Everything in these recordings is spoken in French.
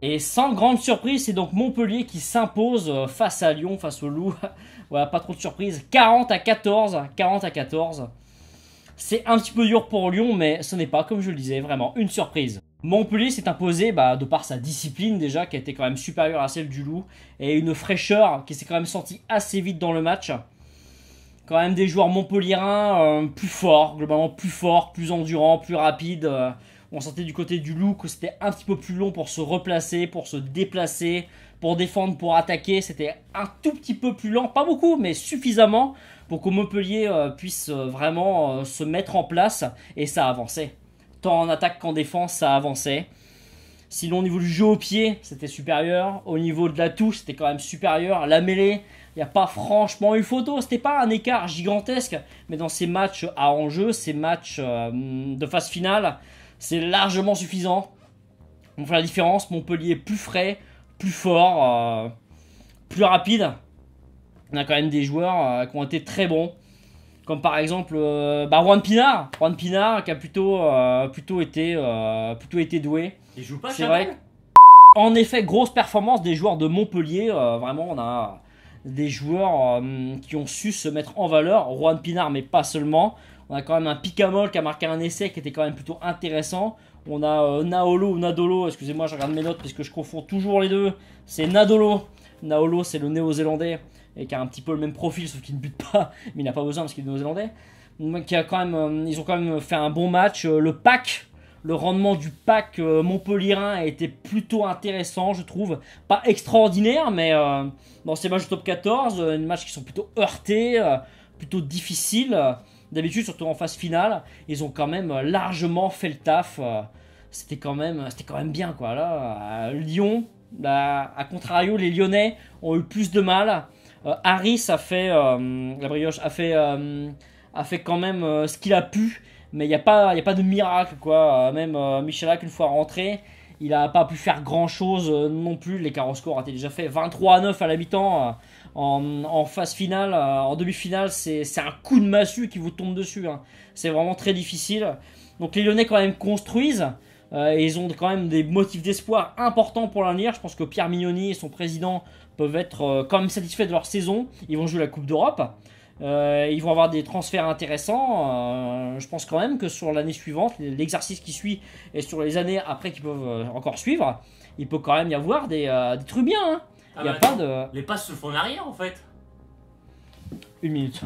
Et sans grande surprise, c'est donc Montpellier qui s'impose face à Lyon, face au Loup. Voilà, pas trop de surprise. 40-14. 40-14. C'est un petit peu dur pour Lyon, mais ce n'est pas, comme je le disais, vraiment une surprise. Montpellier s'est imposé de par sa discipline déjà, qui a été quand même supérieure à celle du Loup, et une fraîcheur qui s'est quand même sentie assez vite dans le match. Quand même des joueurs montpelliérains plus forts, globalement plus forts, plus endurants, plus rapides. On sentait du côté du Loup que c'était un petit peu plus long pour se replacer, pour se déplacer, pour défendre, pour attaquer. C'était un tout petit peu plus lent, pas beaucoup, mais suffisamment pour que Montpellier puisse vraiment se mettre en place, et ça avançait. Tant en attaque qu'en défense, ça avançait. Sinon, au niveau du jeu au pied, c'était supérieur. Au niveau de la touche, c'était quand même supérieur. La mêlée, il n'y a pas franchement eu photo. C'était pas un écart gigantesque, mais dans ces matchs à enjeu, ces matchs de phase finale, c'est largement suffisant. On fait la différence. Montpellier plus frais, plus fort, plus rapide. On a quand même des joueurs qui ont été très bons. Comme par exemple Juan Pinard. Juan Pinard qui a plutôt été doué. Il joue pas, c'est vrai. En effet, grosse performance des joueurs de Montpellier. Vraiment, on a des joueurs qui ont su se mettre en valeur. Juan Pinard, mais pas seulement. On a quand même un Picamol qui a marqué un essai qui était quand même plutôt intéressant. On a Naolo ou Nadolo. Excusez-moi, je regarde mes notes parce que je confonds toujours les deux. C'est Nadolo. Naolo, c'est le néo-zélandais. Et qui a un petit peu le même profil, sauf qu'il ne bute pas, mais il n'a pas besoin parce qu'il est néo-zélandais. Ils ont quand même fait un bon match. Le rendement du pack montpelliérain a été plutôt intéressant, je trouve. Pas extraordinaire, mais dans ces matchs de top 14, des matchs qui sont plutôt heurtés, plutôt difficiles. D'habitude, surtout en phase finale, ils ont quand même largement fait le taf. C'était quand même bien, quoi. Là, à Lyon, à contrario, les Lyonnais ont eu plus de mal. Harris a fait la brioche a fait quand même ce qu'il a pu, mais il y a pas de miracle, quoi. Même Michalak, une fois rentré, il n'a pas pu faire grand chose non plus. L'écart au score a été déjà fait 23-9 à la mi-temps. En phase finale, en demi-finale, c'est un coup de massue qui vous tombe dessus, hein. C'est vraiment très difficile. Donc les Lyonnais quand même construisent. Et ils ont quand même des motifs d'espoir importants pour l'avenir. Je pense que Pierre Mignoni et son président peuvent être quand même satisfaits de leur saison. Ils vont jouer la Coupe d'Europe. Ils vont avoir des transferts intéressants. Je pense quand même que sur l'année suivante, l'exercice qui suit et sur les années après qui peuvent encore suivre, il peut quand même y avoir des trucs bien, hein. Il y a pas de... Les passes se font en arrière en fait. Une minute.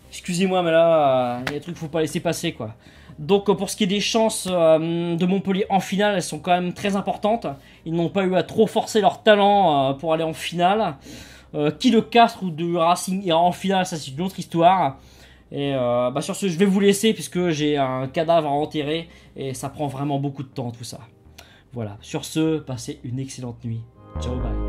Excusez-moi, mais là, il y a des trucs qu'il ne faut pas laisser passer, quoi. Donc, pour ce qui est des chances de Montpellier en finale, elles sont quand même très importantes. Ils n'ont pas eu à trop forcer leur talent pour aller en finale. Qui de Castres ou de Racing ira en finale, ça c'est une autre histoire. Et sur ce, je vais vous laisser puisque j'ai un cadavre à enterrer et ça prend vraiment beaucoup de temps tout ça. Voilà, sur ce, passez une excellente nuit. Ciao, bye.